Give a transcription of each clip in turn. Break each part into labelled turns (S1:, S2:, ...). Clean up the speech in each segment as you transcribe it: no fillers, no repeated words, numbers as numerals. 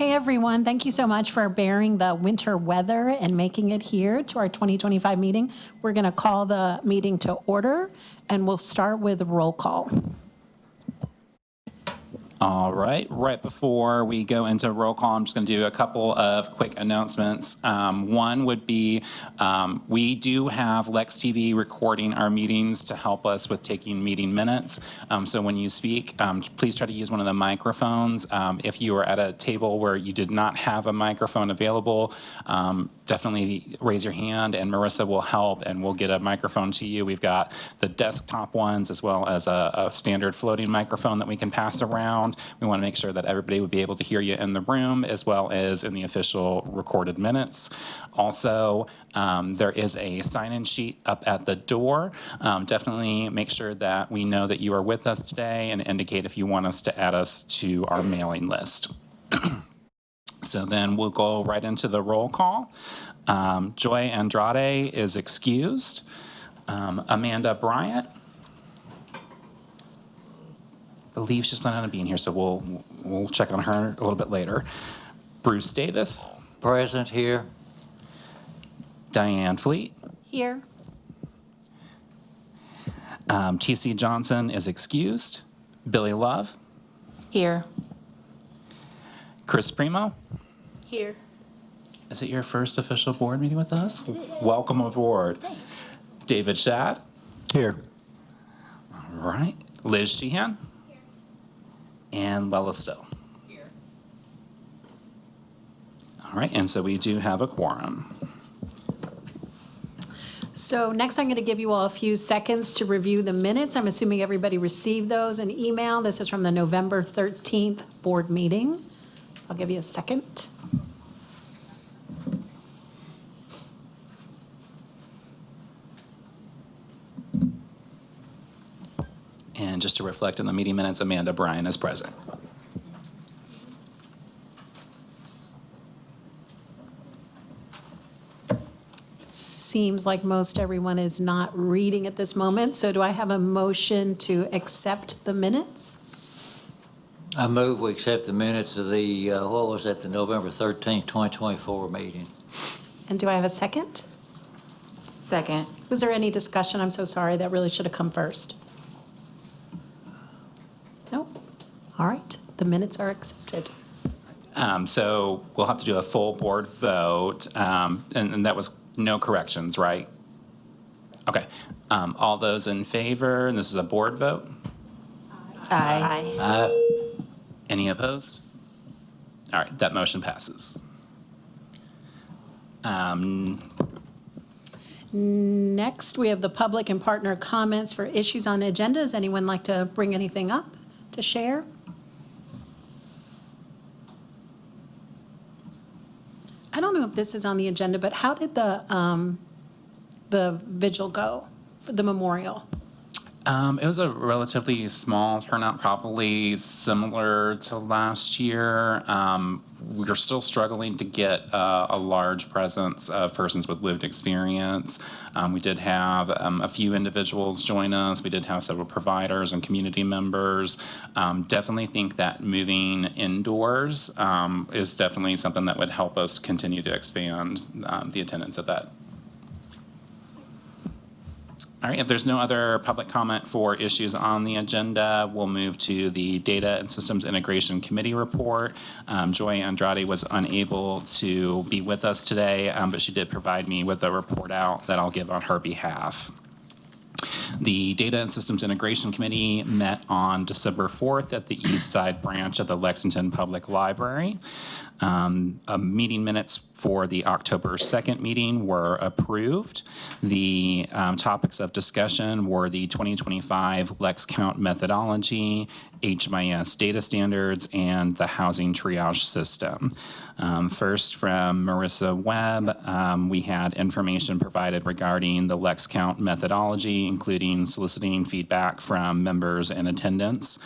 S1: Hey everyone, thank you so much for bearing the winter weather and making it here to our 2025 meeting. We're going to call the meeting to order and we'll start with roll call.
S2: All right, right before we go into roll call, I'm just going to do a couple of quick announcements. One would be we do have Lex TV recording our meetings to help us with taking meeting minutes. So when you speak, please try to use one of the microphones. If you are at a table where you did not have a microphone available, definitely raise your hand and Marissa will help and we'll get a microphone to you. We've got the desktop ones as well as a standard floating microphone that we can pass around. We want to make sure that everybody would be able to hear you in the room as well as in the official recorded minutes. Also, there is a sign-in sheet up at the door. Definitely make sure that we know that you are with us today and indicate if you want us to add us to our mailing list. So then we'll go right into the roll call. Joy Andrade is excused. Amanda Bryant, I believe she's planning on being here, so we'll check on her a little bit later. Bruce Davis.
S3: Present here.
S2: Diane Fleet.
S1: Here.
S2: TC Johnson is excused. Billy Love.
S4: Here.
S2: Chris Primo.
S4: Here.
S2: Is it your first official board meeting with us? Welcome aboard.
S4: Thanks.
S2: David Shad.
S3: Here.
S2: All right. Liz Sheehan. Here. And Lella Stowe.
S4: Here.
S2: All right, and so we do have a quorum.
S1: So next I'm going to give you all a few seconds to review the minutes. I'm assuming everybody received those in email. This is from the November 13th board meeting. So I'll give you a second.
S2: And just to reflect on the meeting minutes, Amanda Bryan is present.
S1: Seems like most everyone is not reading at this moment. So do I have a motion to accept the minutes?
S3: I move we accept the minutes of the, what was that, the November 13th, 2024 meeting.
S1: And do I have a second?
S4: Second.
S1: Was there any discussion? I'm so sorry. That really should have come first. No? All right. The minutes are accepted.
S2: So we'll have to do a full board vote, and that was no corrections, right? Okay. All those in favor, and this is a board vote?
S4: Aye.
S2: Any opposed? All right, that motion passes.
S1: Next, we have the public and partner comments for issues on the agenda. Does anyone like to bring anything up to share? I don't know if this is on the agenda, but how did the vigil go for the memorial?
S2: It was a relatively small turnout, probably similar to last year. We're still struggling to get a large presence of persons with lived experience. We did have a few individuals join us. We did have several providers and community members. Definitely think that moving indoors is definitely something that would help us continue to expand the attendance of that. All right, if there's no other public comment for issues on the agenda, we'll move to the Data and Systems Integration Committee report. Joy Andrade was unable to be with us today, but she did provide me with a report out that I'll give on her behalf. The Data and Systems Integration Committee met on December 4th at the East Side branch of the Lexington Public Library. Meeting minutes for the October 2nd meeting were approved. The topics of discussion were the 2025 Lex Count methodology, HMIS data standards, and the housing triage system. First, from Marissa Webb, we had information provided regarding the Lex Count methodology, including soliciting feedback from members in attendance.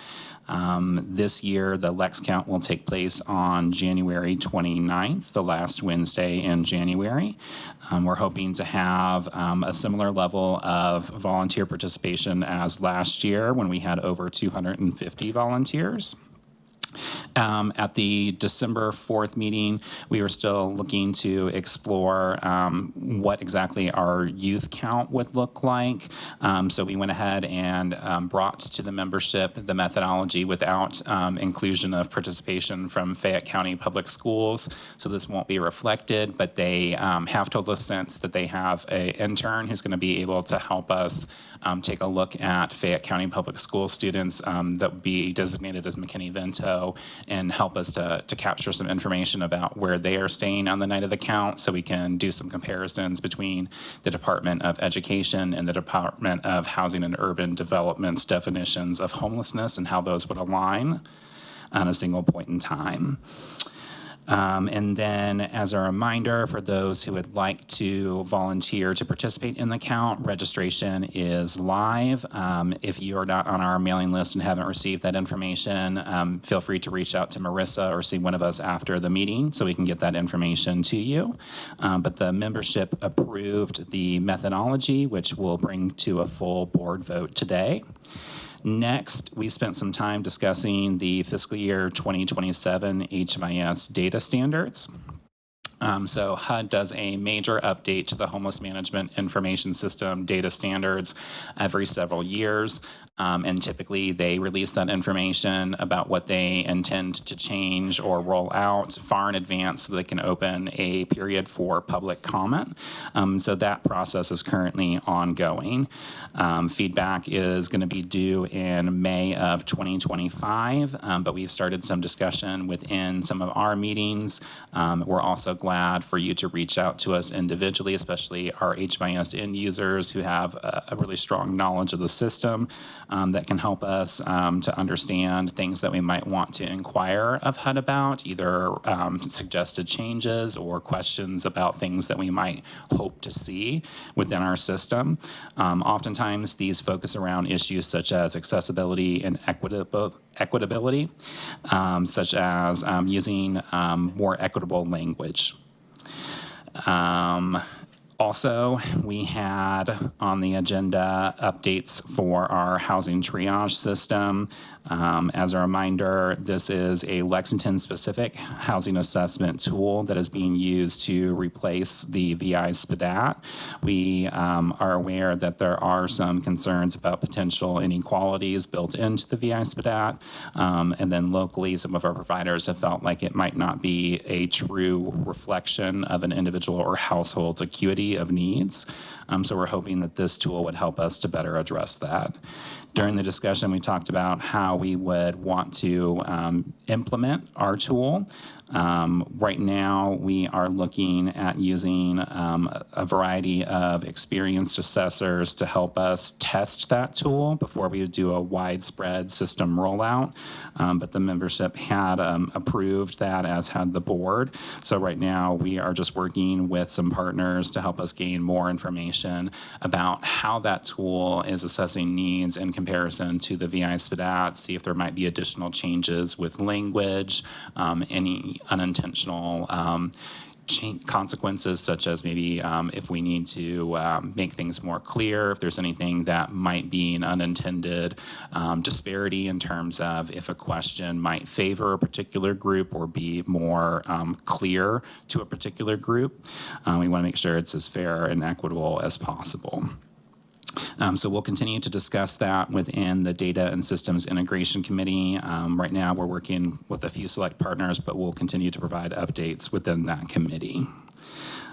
S2: This year, the Lex Count will take place on January 29th, the last Wednesday in January. We're hoping to have a similar level of volunteer participation as last year when we had over 250 volunteers. At the December 4th meeting, we were still looking to explore what exactly our youth count would look like. So we went ahead and brought to the membership the methodology without inclusion of participation from Fayette County Public Schools. So this won't be reflected, but they have told us since that they have an intern who's going to be able to help us take a look at Fayette County Public School students that would be designated as McKinney-Vento and help us to capture some information about where they are staying on the night of the count so we can do some comparisons between the Department of Education and the Department of Housing and Urban Development's definitions of homelessness and how those would align on a single point in time. And then as a reminder for those who would like to volunteer to participate in the count, registration is live. If you are not on our mailing list and haven't received that information, feel free to reach out to Marissa or see one of us after the meeting so we can get that information to you. But the membership approved the methodology, which we'll bring to a full board vote today. Next, we spent some time discussing the fiscal year 2027 HMIS data standards. So HUD does a major update to the Homeless Management Information System data standards every several years. And typically they release that information about what they intend to change or roll out far in advance so they can open a period for public comment. So that process is currently ongoing. Feedback is going to be due in May of 2025, but we've started some discussion within some of our meetings. We're also glad for you to reach out to us individually, especially our HMIS end users who have a really strong knowledge of the system. That can help us to understand things that we might want to inquire of HUD about, either suggested changes or questions about things that we might hope to see within our system. Oftentimes, these focus around issues such as accessibility and equitability, such as using more equitable language. Also, we had on the agenda updates for our housing triage system. As a reminder, this is a Lexington-specific housing assessment tool that is being used to replace the VI SPDAT. We are aware that there are some concerns about potential inequalities built into the VI SPDAT. And then locally, some of our providers have felt like it might not be a true reflection of an individual or household's acuity of needs. So we're hoping that this tool would help us to better address that. During the discussion, we talked about how we would want to implement our tool. Right now, we are looking at using a variety of experienced assessors to help us test that tool before we do a widespread system rollout. But the membership had approved that, as had the board. So right now, we are just working with some partners to help us gain more information about how that tool is assessing needs in comparison to the VI SPDAT, see if there might be additional changes with language, any unintentional consequences, such as maybe if we need to make things more clear, if there's anything that might be an unintended disparity in terms of if a question might favor a particular group or be more clear to a particular group. We want to make sure it's as fair and equitable as possible. So we'll continue to discuss that within the Data and Systems Integration Committee. Right now, we're working with a few select partners, but we'll continue to provide updates within that committee.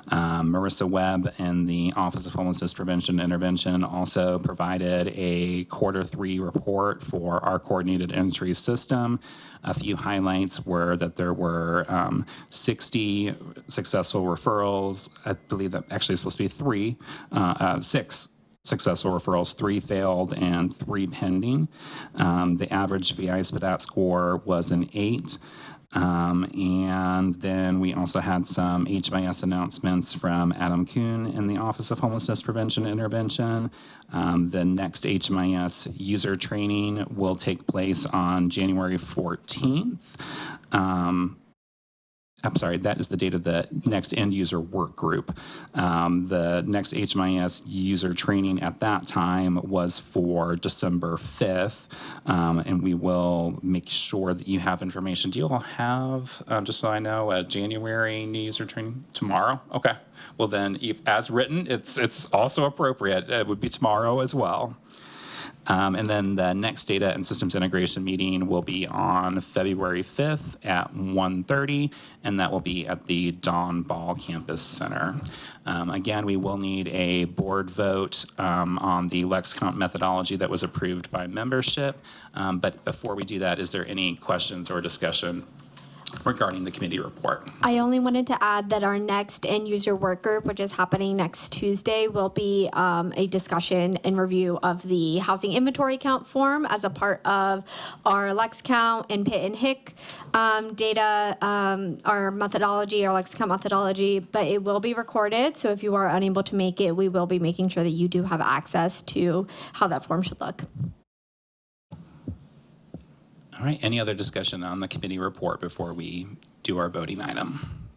S2: Marissa Webb and the Office of Homelessness Prevention and Intervention also provided a Q3 report for our coordinated entry system. A few highlights were that there were 60 successful referrals. I believe that actually is supposed to be 6 successful referrals, 3 failed and 3 pending. The average VI SPDAT score was an 8. And then we also had some HMIS announcements from Adam Kuhn in the Office of Homelessness Prevention and Intervention. The next HMIS user training will take place on January 14th. I'm sorry, that is the date of the next end user work group. The next HMIS user training at that time was for December 5th, and we will make sure that you have information. Do you all have, just so I know, a January new user training tomorrow? Okay. Well then, if, as written, it's also appropriate. It would be tomorrow as well. And then the next data and systems integration meeting will be on February 5th at 1:30, and that will be at the Dawn Ball Campus Center. Again, we will need a board vote on the Lexington methodology that was approved by membership. But before we do that, is there any questions or discussion regarding the committee report?
S5: I only wanted to add that our next end user work group, which is happening next Tuesday, will be a discussion and review of the housing inventory count form as a part of our Lex count and PIT and HIC data, our methodology, our Lex count methodology, but it will be recorded. So if you are unable to make it, we will be making sure that you do have access to how that form should look.
S2: All right, any other discussion on the committee report before we do our voting item?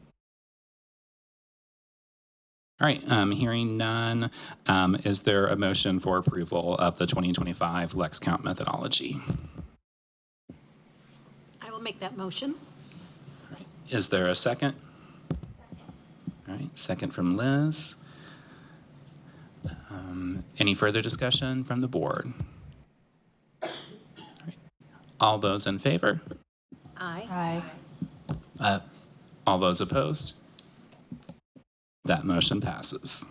S2: All right, hearing none, is there a motion for approval of the 2025 Lex Count methodology?
S1: I will make that motion.
S2: All right. Is there a second? All right, second from Liz. Any further discussion from the board? All those in favor?
S1: Aye.
S4: Aye.
S2: All those opposed? That motion passes.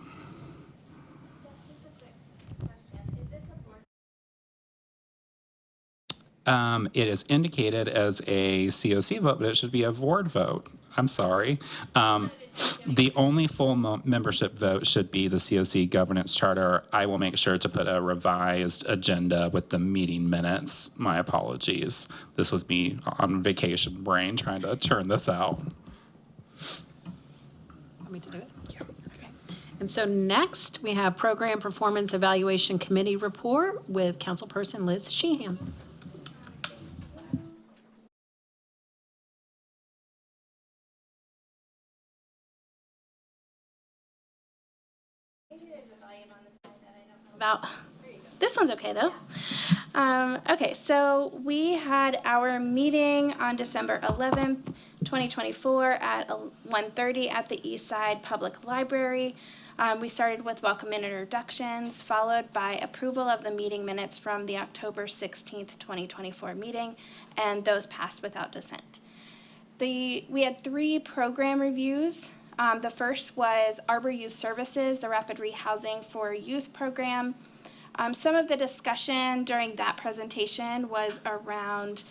S2: It is indicated as a COC vote, but it should be a board vote. I'm sorry. The only full membership vote should be the COC governance charter. I will make sure to put a revised agenda with the meeting minutes. My apologies. This was me on vacation brain trying to turn this out.
S1: Want me to do it? Yeah. Okay. And so next, we have Program Performance Evaluation Committee report with Councilperson Liz Sheehan.
S6: About this one's okay though. Okay, so we had our meeting on December 11th, 2024 at 1:30 at the East Side Public Library. We started with welcome and introductions, followed by approval of the meeting minutes from the October 16th, 2024 meeting, and those passed without dissent. We had 3 program reviews. The first was Arbor Youth Services, the Rapid Rehousing for Youth program. Some of the discussion during that presentation was around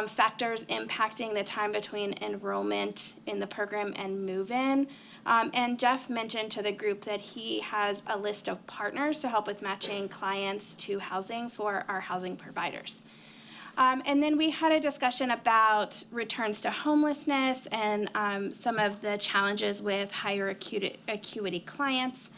S6: factors impacting the time between enrollment in the program and move-in. And Jeff mentioned to the group that he has a list of partners to help with matching clients to housing for our housing providers. And then we had a discussion about returns to homelessness and some of the challenges with higher acuity clients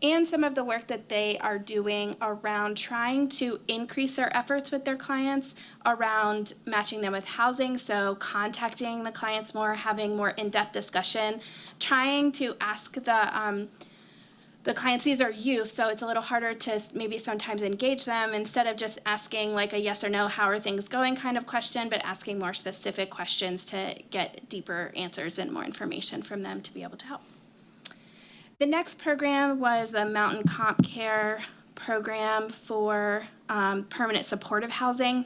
S6: and some of the work that they are doing around trying to increase their efforts with their clients around matching them with housing. So contacting the clients more, having more in-depth discussion, trying to ask the clients, these are youth, so it's a little harder to maybe sometimes engage them instead of just asking like a yes or no, how are things going kind of question, but asking more specific questions to get deeper answers and more information from them to be able to help. The next program was the Mountain Comp Care program for permanent supportive housing.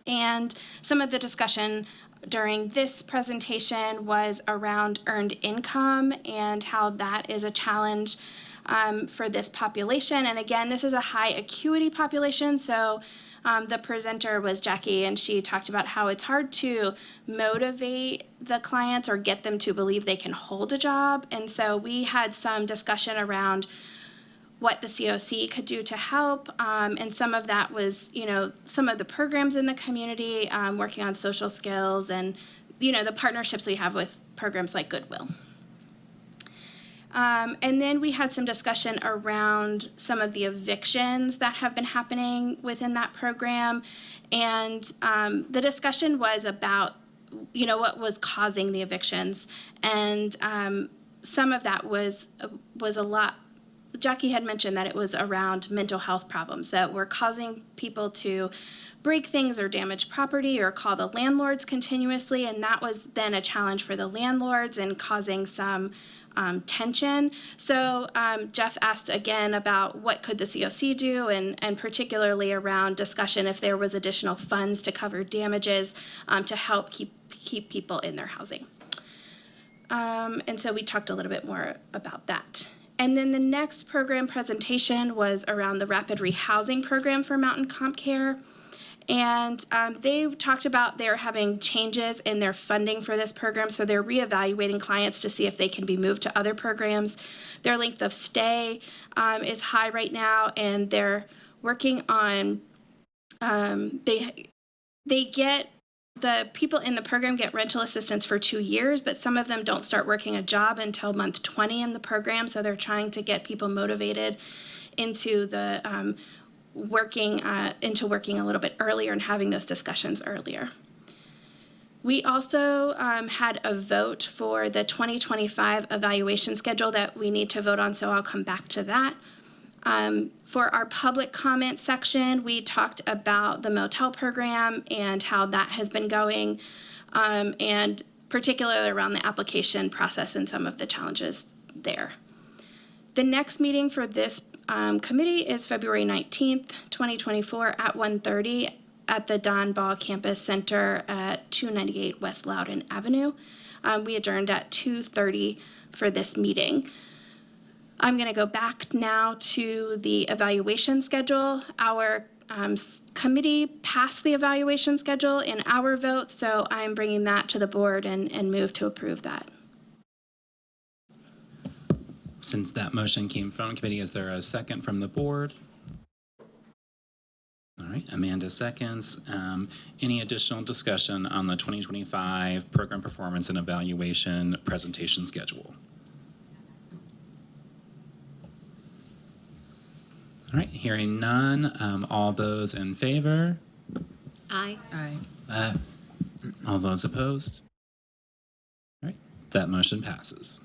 S6: And some of the discussion during this presentation was around earned income and how that is a challenge for this population. And again, this is a high acuity population, so the presenter was Jackie, and she talked about how it's hard to motivate the clients or get them to believe they can hold a job. And so we had some discussion around what the COC could do to help, and some of that was, some of the programs in the community, working on social skills and, the partnerships we have with programs like Goodwill. And then we had some discussion around some of the evictions that have been happening within that program. And the discussion was about what was causing the evictions. And some of that was a lot. Jackie had mentioned that it was around mental health problems that were causing people to break things or damage property or call the landlords continuously, and that was then a challenge for the landlords and causing some tension. So Jeff asked again about what could the COC do, and particularly around discussion if there was additional funds to cover damages to help keep people in their housing. And so we talked a little bit more about that. And then the next program presentation was around the rapid rehousing program for Mountain Comp Care. And they talked about they're having changes in their funding for this program, so they're reevaluating clients to see if they can be moved to other programs. Their length of stay is high right now, and they're working on, the people in the program get rental assistance for 2 years, but some of them don't start working a job until month 20 in the program, so they're trying to get people motivated into the working a little bit earlier and having those discussions earlier. We also had a vote for the 2025 evaluation schedule that we need to vote on, so I'll come back to that. For our public comment section, we talked about the motel program and how that has been going, and particularly around the application process and some of the challenges there. The next meeting for this committee is February 19th, 2024 at 1:30 at the Don Ball Campus Center at 298 West Loudon Avenue. We adjourned at 2:30 for this meeting. I'm going to go back now to the evaluation schedule. Our committee passed the evaluation schedule in our vote, so I'm bringing that to the board and move to approve that.
S2: Since that motion came from committee, is there a second from the board? All right, Amanda seconds. Any additional discussion on the 2025 program performance and evaluation presentation schedule? All right, hearing none. All those in favor?
S1: Aye.
S3: Aye.
S2: All those opposed? All right, that motion passes.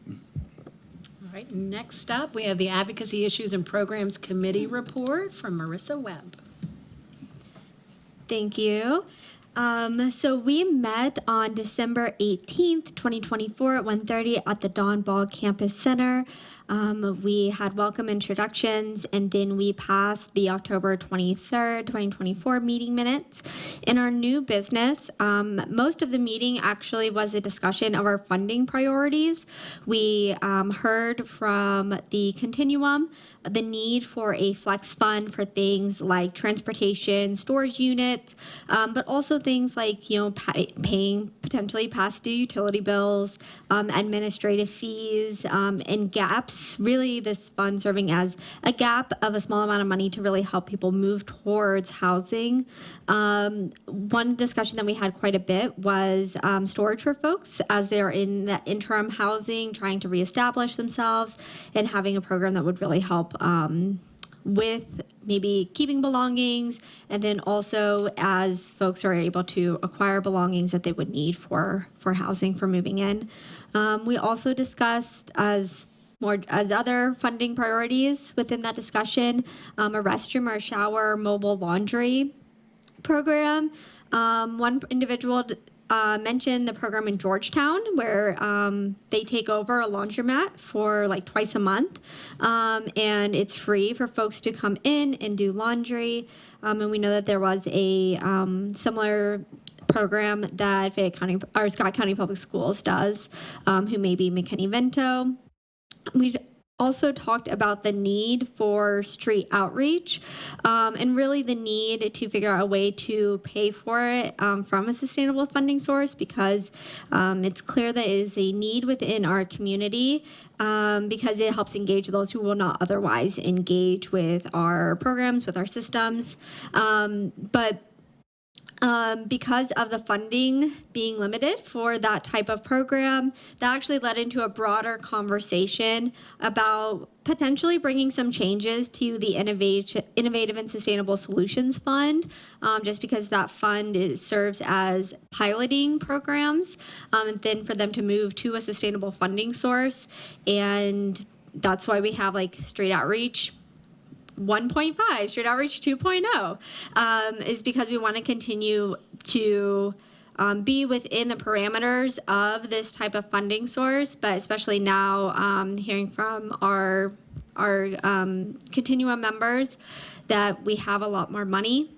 S1: All right, next up, we have the Advocacy Issues and Programs Committee report from Marissa Webb.
S5: Thank you. So we met on December 18th, 2024 at 1:30 at the Don Ball Campus Center. We had welcome introductions, and then we passed the October 23rd, 2024 meeting minutes. In our new business, most of the meeting actually was a discussion of our funding priorities. We heard from the Continuum the need for a flex fund for things like transportation, storage units, but also things like, paying potentially past due utility bills, administrative fees, and gaps. Really, this fund serving as a gap of a small amount of money to really help people move towards housing. One discussion that we had quite a bit was storage for folks as they're in the interim housing, trying to reestablish themselves, and having a program that would really help with maybe keeping belongings, and then also as folks are able to acquire belongings that they would need for housing, for moving in. We also discussed as other funding priorities within that discussion, a restroom or shower mobile laundry program. One individual mentioned the program in Georgetown where they take over a laundromat for like twice a month, and it's free for folks to come in and do laundry. And we know that there was a similar program that Fayette County or Scott County Public Schools does, who may be McKinney-Vento. We also talked about the need for street outreach, and really the need to figure out a way to pay for it from a sustainable funding source, because it's clear that it is a need within our community, because it helps engage those who will not otherwise engage with our programs, with our systems. But Because of the funding being limited for that type of program, that actually led into a broader conversation about potentially bringing some changes to the Innovative and Sustainable Solutions Fund, just because that fund serves as piloting programs, and then for them to move to a sustainable funding source. And that's why we have like Straight Outreach 1.5, Straight Outreach 2.0, is because we want to continue to be within the parameters of this type of funding source, but especially now hearing from our continuum members that we have a lot more money.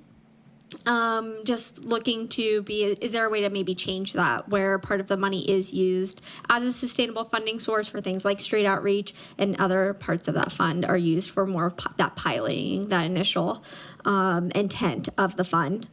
S5: Just looking to be, is there a way to maybe change that where part of the money is used as a sustainable funding source for things like Straight Outreach, and other parts of that fund are used for more of that piloting, that initial intent of the fund.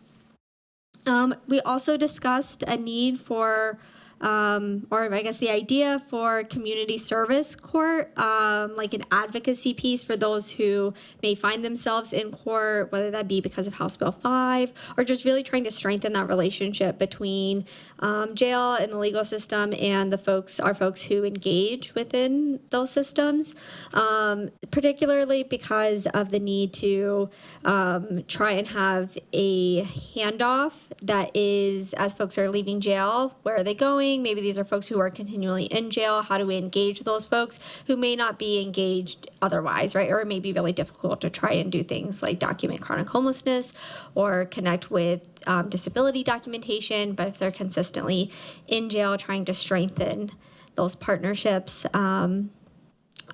S5: We also discussed a need for or I guess the idea for community service court, like an advocacy piece for those who may find themselves in court, whether that be because of House Bill 5, or just really trying to strengthen that relationship between jail and the legal system and our folks who engage within those systems, particularly because of the need to try and have a handoff that is, as folks are leaving jail, where are they going? Maybe these are folks who are continually in jail. How do we engage those folks who may not be engaged otherwise, right? Or it may be really difficult to try and do things like document chronic homelessness or connect with disability documentation. But if they're consistently in jail, trying to strengthen those partnerships.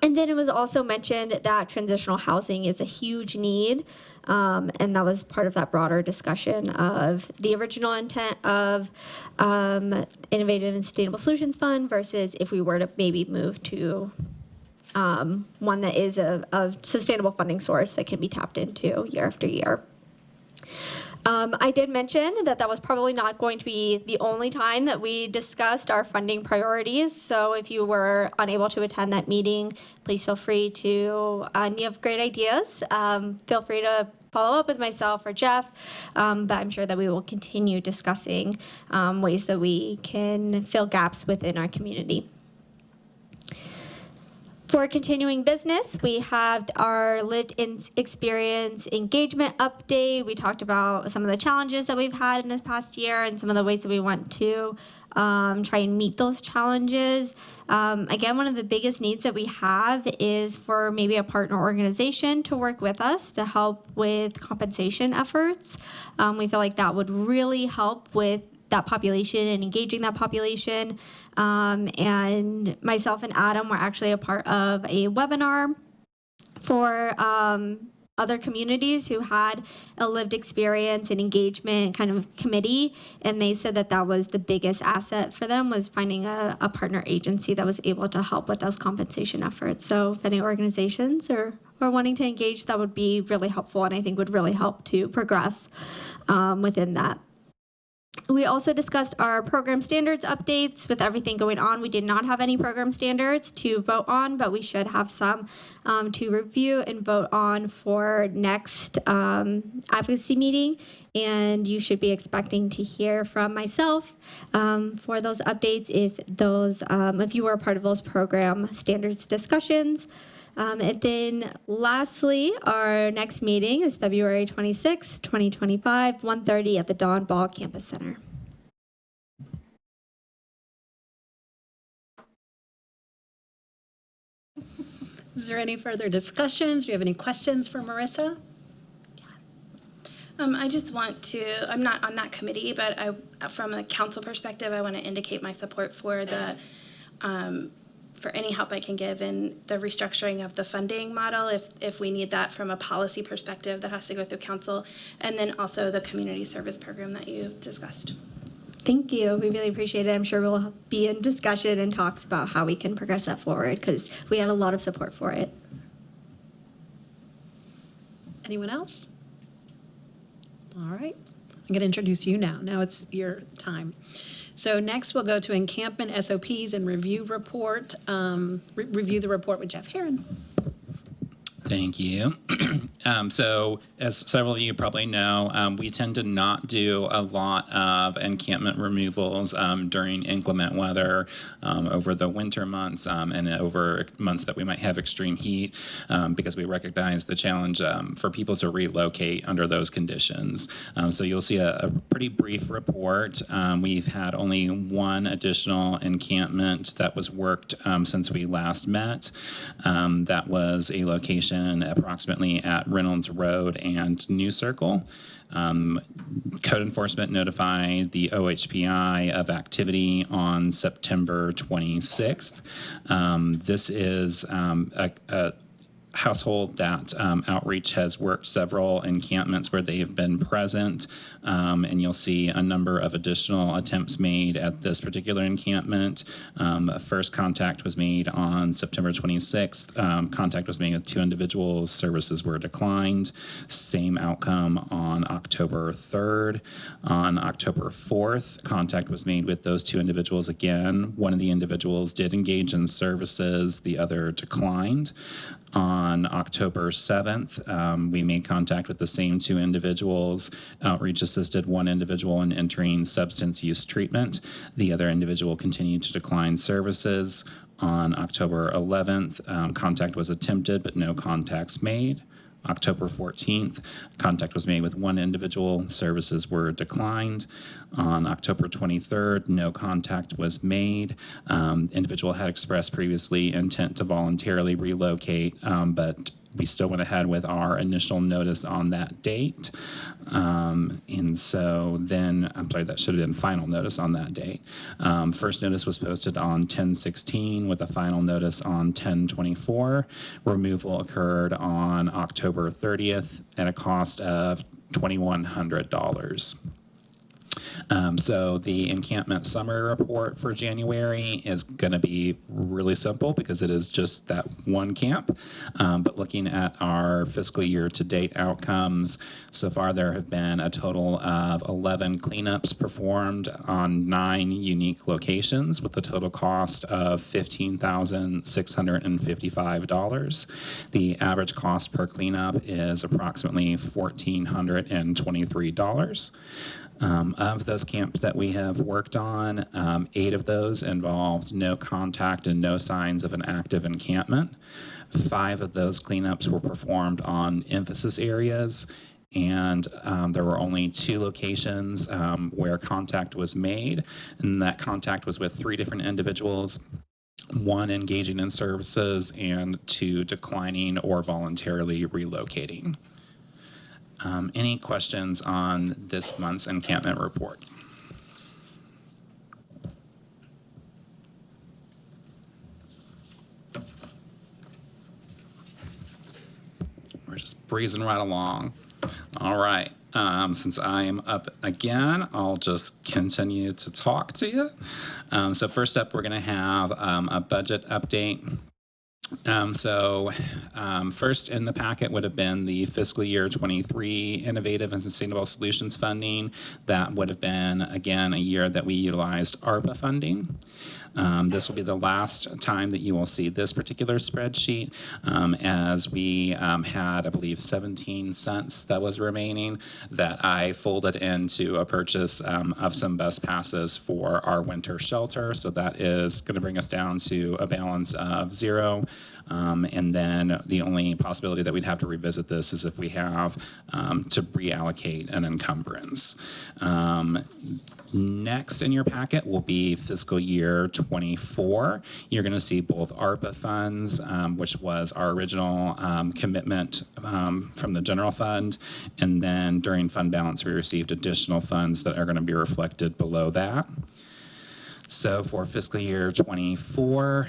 S5: And then it was also mentioned that transitional housing is a huge need, and that was part of that broader discussion of the original intent of Innovative and Sustainable Solutions Fund versus if we were to maybe move to one that is a sustainable funding source that can be tapped into year after year. I did mention that was probably not going to be the only time that we discussed our funding priorities. So if you were unable to attend that meeting, please feel free to, and you have great ideas, feel free to follow up with myself or Jeff, but I'm sure that we will continue discussing ways that we can fill gaps within our community. For continuing business, we have our lived experience engagement update. We talked about some of the challenges that we've had in this past year and some of the ways that we want to try and meet those challenges. Again, one of the biggest needs that we have is for maybe a partner organization to work with us to help with compensation efforts. We feel like that would really help with that population and engaging that population. And myself and Adam were actually a part of a webinar for other communities who had a lived experience and engagement kind of committee, and they said that was the biggest asset for them, was finding a partner agency that was able to help with those compensation efforts. So if any organizations are wanting to engage, that would be really helpful, and I think would really help to progress within that. We also discussed our program standards updates. With everything going on, we did not have any program standards to vote on, but we should have some to review and vote on for next advocacy meeting. And you should be expecting to hear from myself for those updates if you were a part of those program standards discussions. And then lastly, our next meeting is February 26, 2025, 1:30 at the Dawn Ball Campus Center.
S1: Is there any further discussions? Do you have any questions for Marissa?
S6: I just want to, I'm not on that committee, but from a council perspective, I want to indicate my support for for any help I can give in the restructuring of the funding model, if we need that from a policy perspective that has to go through council, and then also the community service program that you discussed.
S5: Thank you. We really appreciate it. I'm sure we'll be in discussion and talks about how we can progress that forward, because we had a lot of support for it.
S1: Anyone else? All right. I'm going to introduce you now. Now it's your time. So next we'll go to encampment SOPs and review report. Review the report with Jeff Herron.
S2: Thank you. So as several of you probably know, we tend to not do a lot of encampment removals during inclement weather over the winter months and over months that we might have extreme heat because we recognize the challenge for people to relocate under those conditions. So you'll see a pretty brief report. We've had only one additional encampment that was worked since we last met. That was a location approximately at Reynolds Road and New Circle. Code enforcement notified the OHPI of activity on September 26th. This is a household that Outreach has worked several encampments where they have been present, and you'll see a number of additional attempts made at this particular encampment. First contact was made on September 26th. Contact was made with 2 individuals. Services were declined. Same outcome on October 3rd. On October 4th, contact was made with those 2 individuals again. One of the individuals did engage in services. The other declined. On October 7th, we made contact with the same 2 individuals. Outreach assisted one individual in entering substance use treatment. The other individual continued to decline services. On October 11th, contact was attempted, but no contacts made. October 14th, contact was made with one individual. Services were declined. On October 23rd, no contact was made. Individual had expressed previously intent to voluntarily relocate, but we still went ahead with our initial notice on that date. And so then, I'm sorry, that should have been final notice on that date. First notice was posted on 10/16 with a final notice on 10/24. Removal occurred on October 30th at a cost of $2,100. So the encampment summary report for January is going to be really simple because it is just that one camp. But looking at our fiscal year to date outcomes, so far there have been a total of 11 cleanups performed on 9 unique locations with a total cost of $15,655. The average cost per cleanup is approximately $1,423. Of those camps that we have worked on, 8 of those involved no contact and no signs of an active encampment. 5 of those cleanups were performed on emphasis areas, and there were only 2 locations where contact was made, and that contact was with 3 different individuals. 1 engaging in services and 2 declining or voluntarily relocating. Any questions on this month's encampment report? We're just breezing right along. All right. Since I am up again, I'll just continue to talk to you. So first up, we're going to have a budget update. First in the packet would have been the fiscal year 23 Innovative and Sustainable Solutions funding. That would have been, again, a year that we utilized ARPA funding. This will be the last time that you will see this particular spreadsheet, as we had, I believe, 17 cents that was remaining that I folded into a purchase of some bus passes for our winter shelter. So that is going to bring us down to a balance of 0. And then the only possibility that we'd have to revisit this is if we have to reallocate an encumbrance. Next in your packet will be fiscal year 24. You're going to see both ARPA funds, which was our original commitment from the general fund, and then during fund balance we received additional funds that are going to be reflected below that. So for fiscal year 24,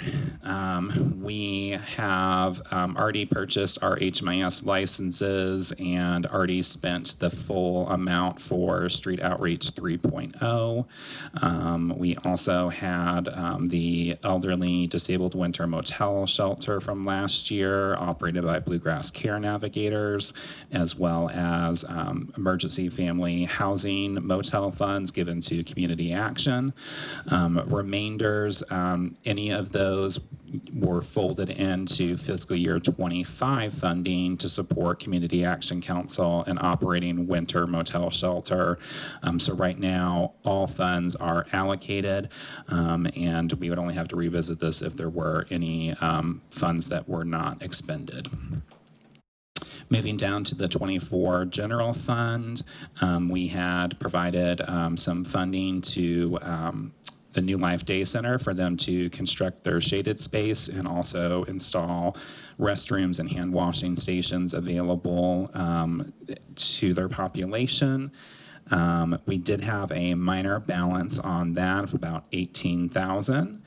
S2: we have already purchased our HMIS licenses and already spent the full amount for Street Outreach 3.0. We also had the elderly disabled winter motel shelter from last year operated by Bluegrass Care Navigators, as well as emergency family housing motel funds given to Community Action. Remainders, any of those were folded into fiscal year 25 funding to support Community Action Council and operating winter motel shelter. So right now, all funds are allocated, and we would only have to revisit this if there were any funds that were not expended. Moving down to the 24 general fund, we had provided some funding to the New Life Day Center for them to construct their shaded space and also install restrooms and hand washing stations available to their population. We did have a minor balance on that of about $18,000.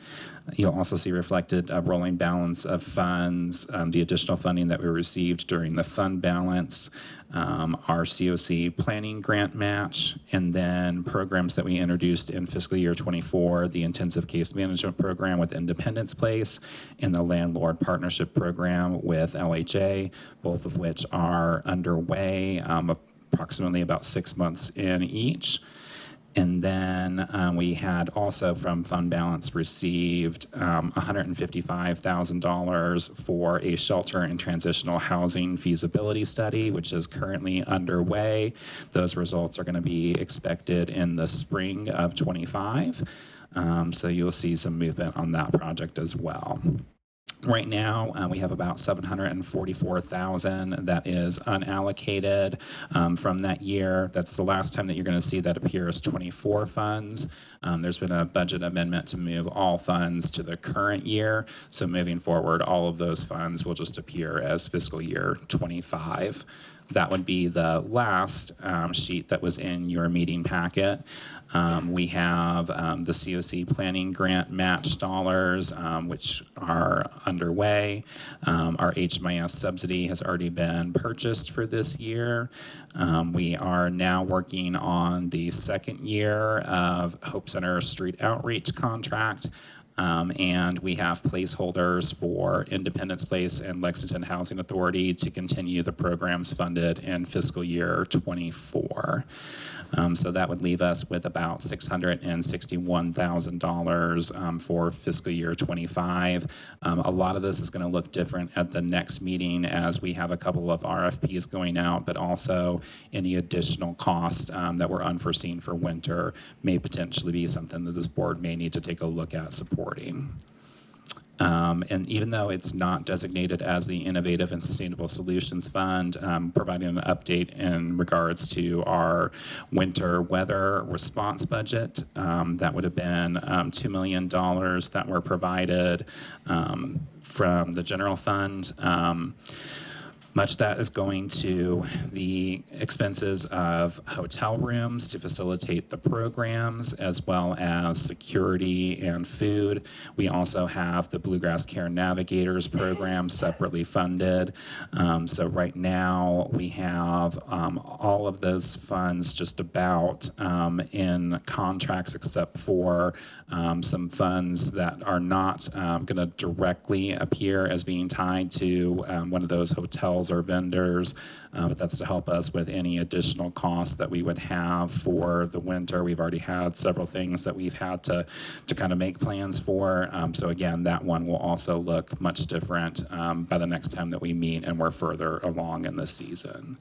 S2: You'll also see reflected a rolling balance of funds, the additional funding that we received during the fund balance, our COC planning grant match, and then programs that we introduced in fiscal year 24, the intensive case management program with Independence Place and the landlord partnership program with LHA, both of which are underway, approximately about 6 months in each. And then we had also from fund balance received $155,000 for a shelter and transitional housing feasibility study, which is currently underway. Those results are going to be expected in the spring of 25. So you'll see some movement on that project as well. Right now, we have about $744,000 that is unallocated from that year. That's the last time that you're going to see that appear as 24 funds. There's been a budget amendment to move all funds to the current year. So moving forward, all of those funds will just appear as fiscal year 25. That would be the last sheet that was in your meeting packet. We have the COC planning grant match dollars, which are underway. Our HMIS subsidy has already been purchased for this year. We are now working on the second year of Hope Center Street Outreach contract. And we have placeholders for Independence Place and Lexington Housing Authority to continue the programs funded in fiscal year 24. So that would leave us with about $661,000 for fiscal year 25. A lot of this is going to look different at the next meeting as we have a couple of RFPs going out, but also any additional costs that were unforeseen for winter may potentially be something that this board may need to take a look at supporting. And even though it's not designated as the Innovative and Sustainable Solutions Fund, providing an update in regards to our winter weather response budget, that would have been $2 million that were provided from the general fund. Much that is going to the expenses of hotel rooms to facilitate the programs, as well as security and food. We also have the Bluegrass Care Navigators program separately funded. So right now we have all of those funds just about in contracts, except for some funds that are not going to directly appear as being tied to one of those hotels or vendors, but that's to help us with any additional costs that we would have for the winter. We've already had several things that we've had to kind of make plans for. So again, that one will also look much different by the next time that we meet and we're further along in the season.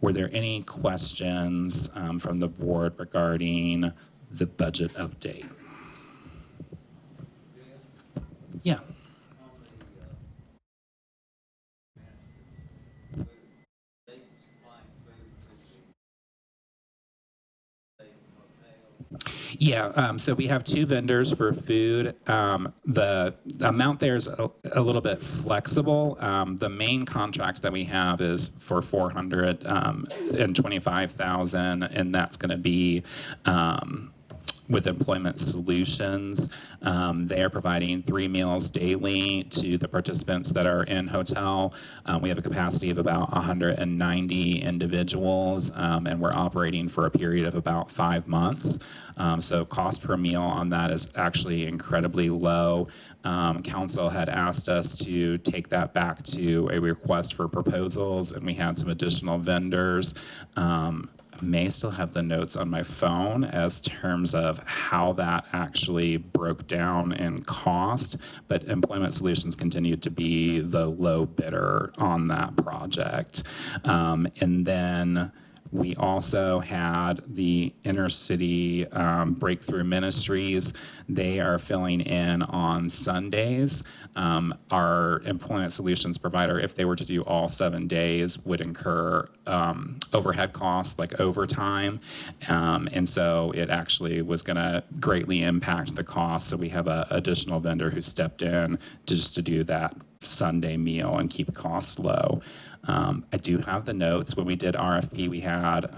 S2: Were there any questions from the board regarding the budget update? Yeah. Yeah, so we have two vendors for food. The amount there is a little bit flexible. The main contract that we have is for $425,000, and that's going to be with Employment Solutions. They are providing 3 meals daily to the participants that are in hotel. We have a capacity of about 190 individuals, and we're operating for a period of about 5 months. So cost per meal on that is actually incredibly low. Council had asked us to take that back to a request for proposals, and we had some additional vendors. may still have the notes on my phone as terms of how that actually broke down in cost, but Employment Solutions continued to be the low bidder on that project. And then we also had the Inner City Breakthrough Ministries. They are filling in on Sundays. Our Employment Solutions provider, if they were to do all 7 days, would incur overhead costs like overtime. And so it actually was going to greatly impact the cost. So we have an additional vendor who stepped in just to do that Sunday meal and keep costs low. I do have the notes. When we did RFP, we had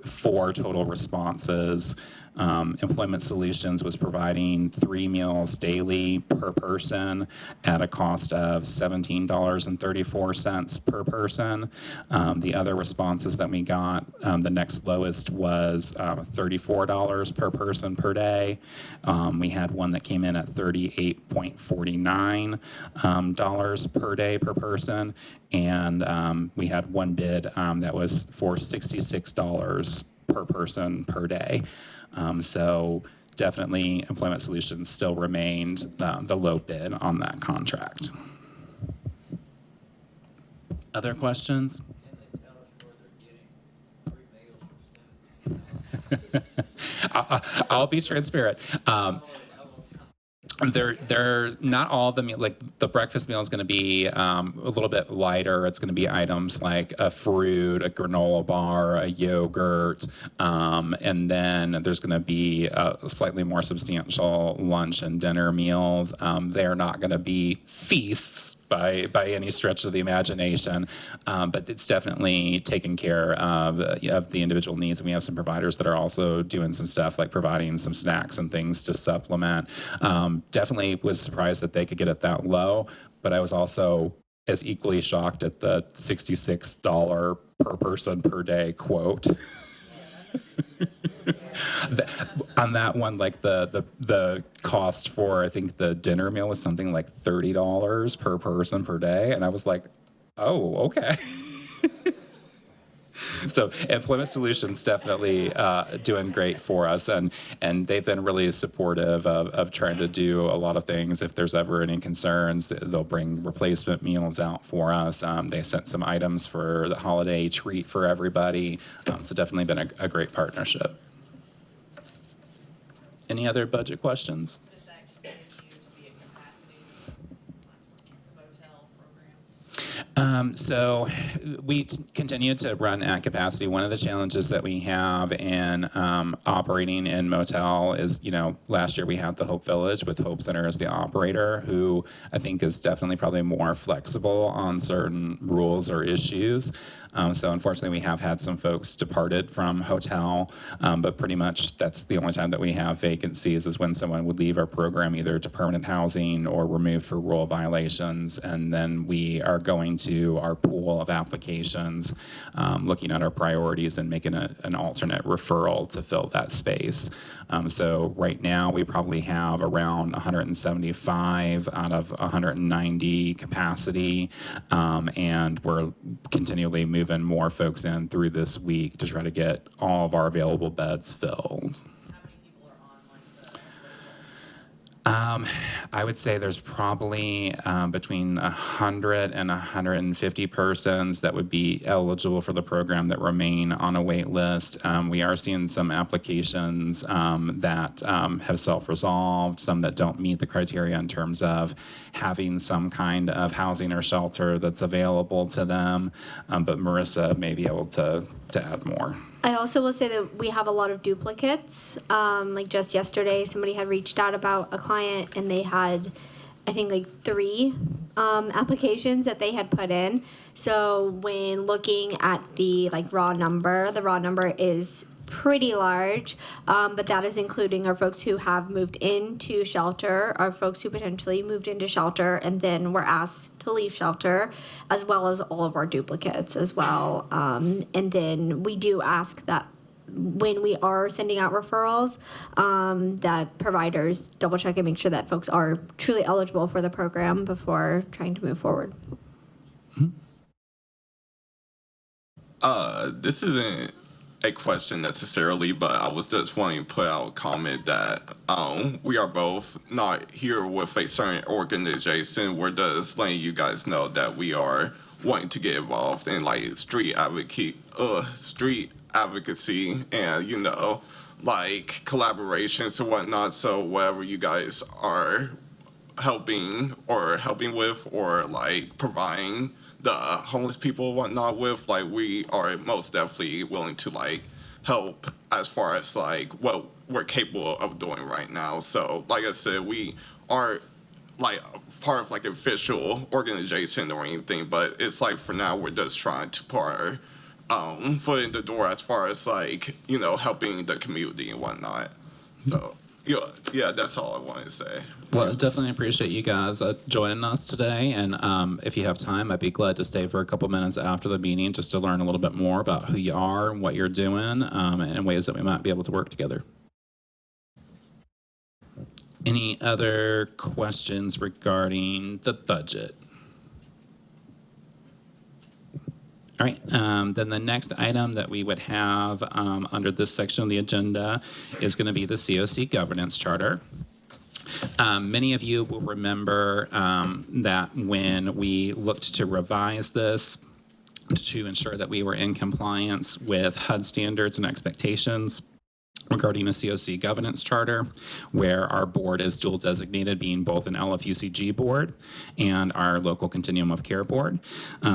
S2: 4 total responses. Employment Solutions was providing 3 meals daily per person at a cost of $17.34 per person. The other responses that we got, the next lowest was $34 per person per day. We had one that came in at $38.49 per day per person. And we had one bid that was for $66 per person per day. So definitely Employment Solutions still remained the low bid on that contract. Other questions? I'll be transparent. They're not all the meal, like the breakfast meal is going to be a little bit lighter. It's going to be items like a fruit, a granola bar, a yogurt, and then there's going to be a slightly more substantial lunch and dinner meals. They're not going to be feasts by any stretch of the imagination, but it's definitely taking care of the individual needs. And we have some providers that are also doing some stuff like providing some snacks and things to supplement. Definitely was surprised that they could get it that low, but I was also as equally shocked at the $66 per person per day quote. On that one, like the cost for, I think the dinner meal was something like $30 per person per day. And I was like, oh, okay. So Employment Solutions definitely doing great for us, and they've been really supportive of trying to do a lot of things. If there's ever any concerns, they'll bring replacement meals out for us. They sent some items for the holiday treat for everybody. So definitely been a great partnership. Any other budget questions?
S7: Does that continue to be a capacity motel program?
S2: So we continue to run at capacity. One of the challenges that we have in operating in motel is, last year we had the Hope Village with Hope Center as the operator, who I think is definitely probably more flexible on certain rules or issues. So unfortunately, we have had some folks departed from hotel, but pretty much that's the only time that we have vacancies is when someone would leave our program either to permanent housing or removed for rule violations. And then we are going to our pool of applications, looking at our priorities and making an alternate referral to fill that space. So right now, we probably have around 175 out of 190 capacity, and we're continually moving more folks in through this week to try to get all of our available beds filled.
S7: How many people are on like the waiting list?
S2: I would say there's probably between 100 and 150 persons that would be eligible for the program that remain on a wait list. We are seeing some applications that have self-resolved, some that don't meet the criteria in terms of having some kind of housing or shelter that's available to them. But Marissa may be able to add more.
S5: I also will say that we have a lot of duplicates. Like just yesterday, somebody had reached out about a client and they had, I think, like 3 applications that they had put in. So when looking at the raw number is pretty large, but that is including our folks who have moved into shelter, our folks who potentially moved into shelter and then were asked to leave shelter, as well as all of our duplicates as well. And then we do ask that when we are sending out referrals, that providers double check and make sure that folks are truly eligible for the program before trying to move forward.
S8: This isn't a question necessarily, but I was just wanting to put out a comment that we are both not here with a certain organization. We're just letting you guys know that we are wanting to get involved in like street advocacy and like collaborations and whatnot. So whatever you guys are helping with or like providing the homeless people and whatnot with, like we are most definitely willing to like help as far as like what we're capable of doing right now. So like I said, we aren't like part of like an official organization or anything, but it's like for now we're just trying to put our foot in the door as far as like helping the community and whatnot. So yeah, that's all I wanted to say.
S2: Well, definitely appreciate you guys joining us today. And if you have time, I'd be glad to stay for a couple minutes after the meeting just to learn a little bit more about who you are and what you're doing and ways that we might be able to work together. Any other questions regarding the budget? All right, then the next item that we would have under this section of the agenda is going to be the COC governance charter. Many of you will remember that when we looked to revise this to ensure that we were in compliance with HUD standards and expectations regarding a COC governance charter, where our board is dual designated, being both an LFUCG board and our local continuum of care board.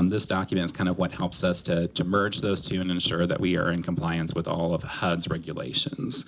S2: This document is kind of what helps us to merge those two and ensure that we are in compliance with all of HUD's regulations.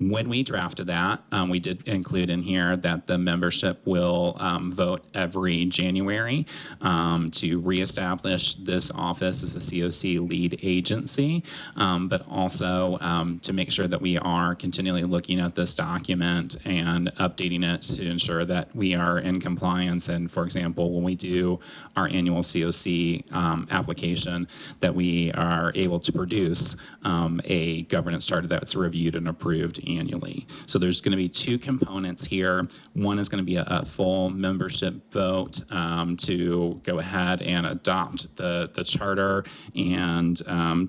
S2: When we drafted that, we did include in here that the membership will vote every January to reestablish this office as a COC lead agency, but also to make sure that we are continually looking at this document and updating it to ensure that we are in compliance. And for example, when we do our annual COC application, that we are able to produce a governance charter that's reviewed and approved annually. So there's going to be two components here. One is going to be a full membership vote to go ahead and adopt the charter and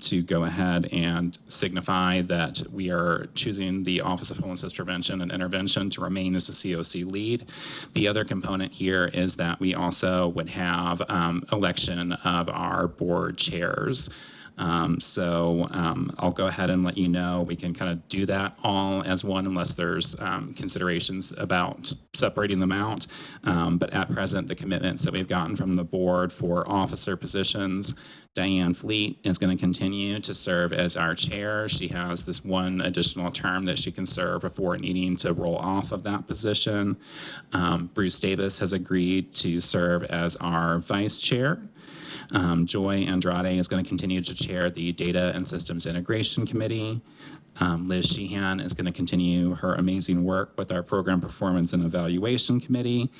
S2: to go ahead and signify that we are choosing the Office of Homelessness Prevention and Intervention to remain as the COC lead. The other component here is that we also would have election of our board chairs. I'll go ahead and let you know we can kind of do that all as one unless there's considerations about separating them out. But at present, the commitments that we've gotten from the board for officer positions, Diane Fleet is going to continue to serve as our chair. She has this one additional term that she can serve before needing to roll off of that position. Bruce Davis has agreed to serve as our vice chair. Joy Andrade is going to continue to chair the Data and Systems Integration Committee. Liz Sheehan is going to continue her amazing work with our Program Performance and Evaluation Committee.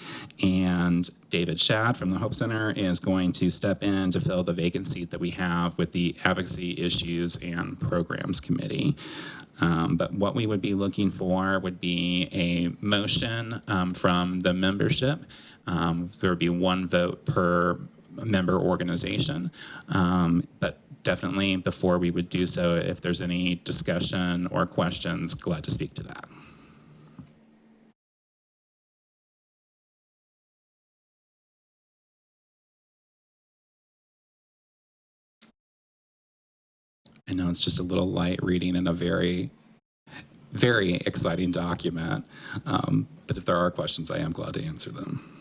S2: And David Shad from the Hope Center is going to step in to fill the vacancy that we have with the Advocacy Issues and Programs Committee. But what we would be looking for would be a motion from the membership. There would be one vote per member organization, but definitely before we would do so, if there's any discussion or questions, glad to speak to that. I know it's just a little light reading in a very, very exciting document, but if there are questions, I am glad to answer them.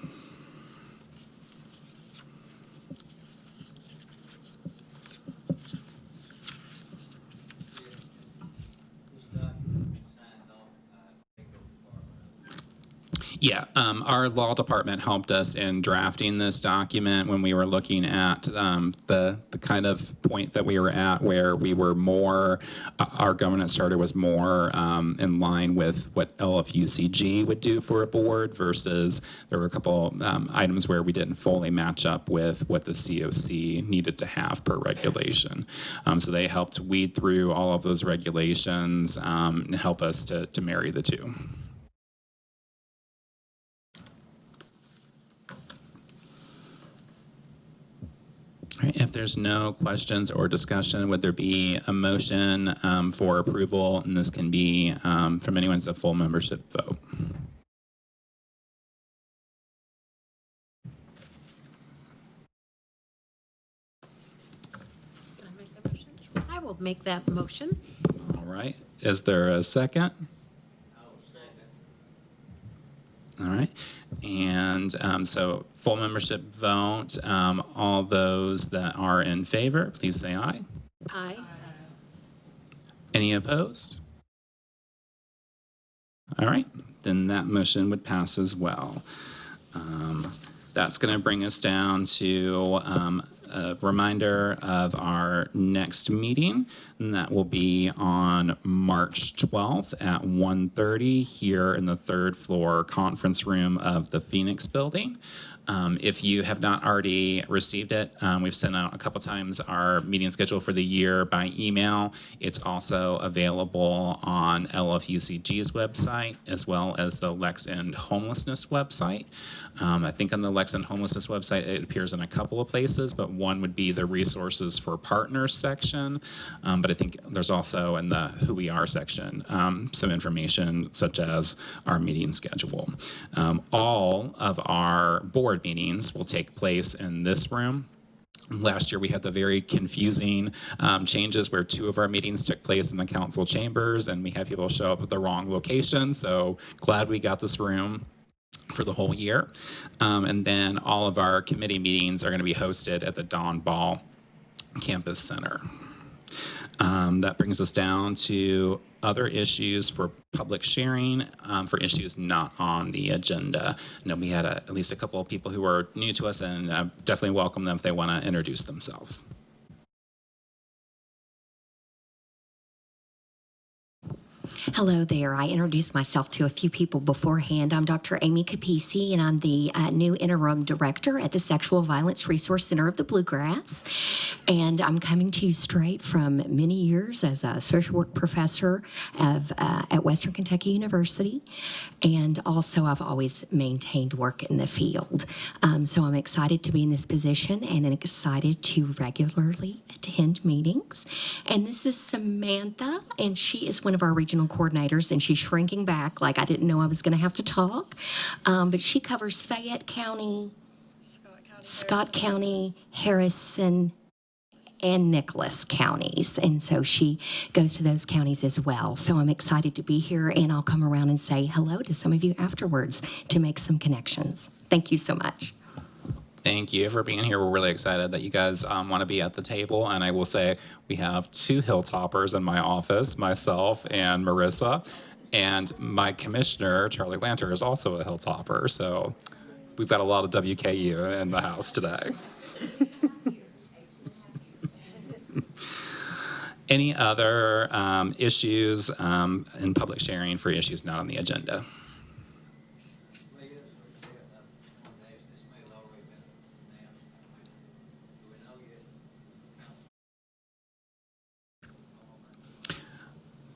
S2: Yeah, our law department helped us in drafting this document when we were looking at the kind of point that we were at where we were more, our governance charter was more in line with what LFUCG would do for a board versus there were a couple items where we didn't fully match up with what the COC needed to have per regulation. So they helped weed through all of those regulations and help us to marry the two. All right, if there's no questions or discussion, would there be a motion for approval? And this can be from anyone's a full membership vote.
S1: Can I make that motion? I will make that motion.
S2: All right, is there a second? All right, and so full membership vote. All those that are in favor, please say aye.
S1: Aye.
S2: Any opposed? All right, then that motion would pass as well. That's going to bring us down to a reminder of our next meeting, and that will be on March 12th at 1:30 here in the third floor conference room of the Phoenix Building. If you have not already received it, we've sent out a couple times our meeting schedule for the year by email. It's also available on LFUCG's website as well as the Lexington Homelessness website. I think on the Lexington Homelessness website it appears in a couple of places, but one would be the resources for partners section. But I think there's also in the who we are section some information such as our meeting schedule. All of our board meetings will take place in this room. Last year we had the very confusing changes where 2 of our meetings took place in the council chambers and we had people show up at the wrong location. So glad we got this room for the whole year. And then all of our committee meetings are going to be hosted at the Don Ball Campus Center. That brings us down to other issues for public sharing, for issues not on the agenda. I know we had at least a couple of people who are new to us, and definitely welcome them if they want to introduce themselves.
S9: Hello there. I introduced myself to a few people beforehand. I'm Dr. Amy Capisi, and I'm the new interim director at the Sexual Violence Resource Center of the Bluegrass. And I'm coming to you straight from many years as a social work professor at Western Kentucky University. And also, I've always maintained work in the field. So I'm excited to be in this position and excited to regularly attend meetings. And this is Samantha, and she is one of our regional coordinators, and she's shrinking back like I didn't know I was going to have to talk. But she covers Fayette County, Scott County, Harrison, and Nicholas counties. And so she goes to those counties as well. So I'm excited to be here, and I'll come around and say hello to some of you afterwards to make some connections. Thank you so much.
S2: Thank you for being here. We're really excited that you guys want to be at the table. And I will say we have 2 Hilltoppers in my office, myself and Marissa. And my commissioner, Charlie Lanter, is also a Hilltopper. So we've got a lot of WKU in the house today. Any other issues in public sharing for issues not on the agenda?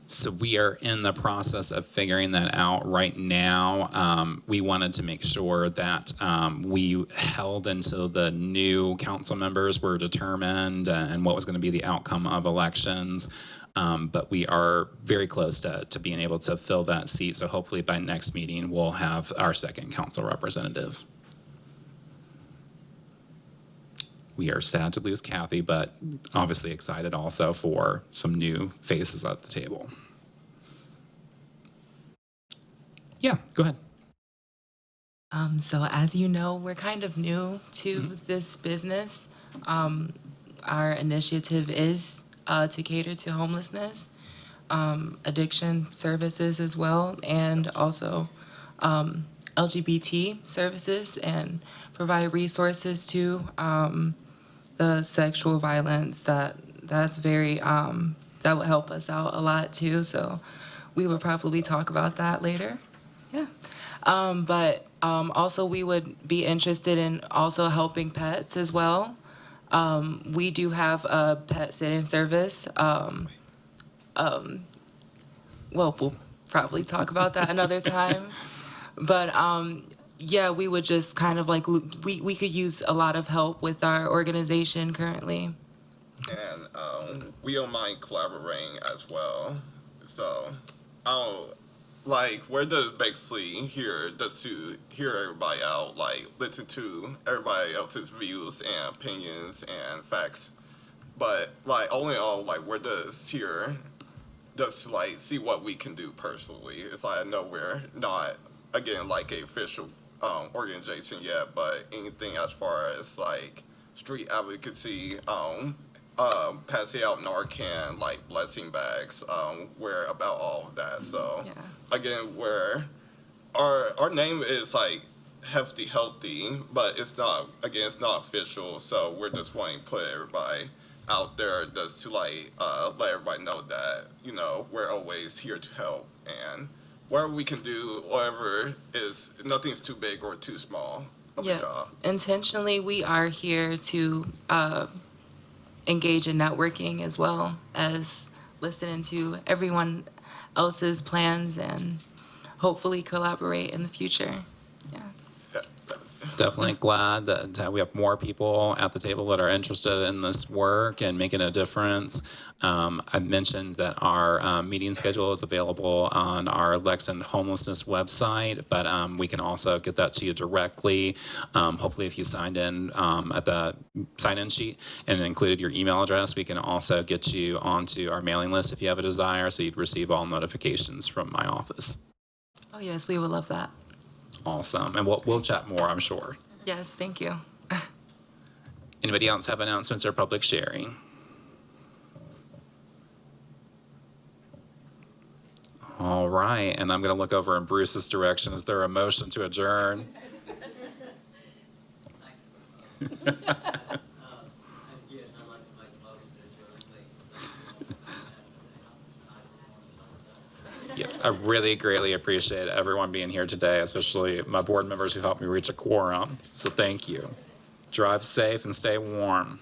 S2: So we are in the process of figuring that out right now. We wanted to make sure that we held until the new council members were determined and what was going to be the outcome of elections. But we are very close to being able to fill that seat. So hopefully by next meeting, we'll have our second council representative. We are sad to lose Kathy, but obviously excited also for some new faces at the table. Yeah, go ahead.
S4: So as you know, we're kind of new to this business. Our initiative is to cater to homelessness, addiction services as well, and also LGBT services, and provide resources to the sexual violence that's very that would help us out a lot too. So we would probably talk about that later. Yeah. But also we would be interested in also helping pets as well. We do have a pet sitting service. Well, we'll probably talk about that another time. But Yeah, we would just kind of like, we could use a lot of help with our organization currently.
S8: And we don't mind collaborating as well. So, we're just basically here just to hear everybody out, like listen to everybody else's views and opinions and facts. But only all we're just here just to see what we can do personally. It's I know we're not again a official organization yet, but anything as far as street advocacy, passing out Narcan, blessing bags, we're about all of that. So
S4: Yeah.
S8: again, where our name is healthy, but it's not official. So we're just wanting to put everybody out there just to let everybody know that we're always here to help, and whatever we can do, whatever is, nothing's too big or too small of a
S4: Yes,
S8: job.
S4: intentionally, we are here to engage in networking as well as listening to everyone else's plans and hopefully collaborate in the future. Yeah.
S8: Yeah, that's-
S2: Definitely glad that we have more people at the table that are interested in this work and making a difference. I mentioned that our meeting schedule is available on our Lexington Homelessness website, but we can also get that to you directly. Hopefully, if you signed in at the sign-in sheet and included your email address, we can also get you onto our mailing list if you have a desire, so you'd receive all notifications from my office.
S4: Oh, yes, we would love that.
S2: Awesome, and we'll chat more, I'm sure.
S4: Yes, thank you.
S2: Anybody else have announcements or public sharing? All right, and I'm going to look over in Bruce's direction. Is there a motion to adjourn? Yes, I really greatly appreciate everyone being here today, especially my board members who helped me reach a quorum. So thank you. Drive safe and stay warm.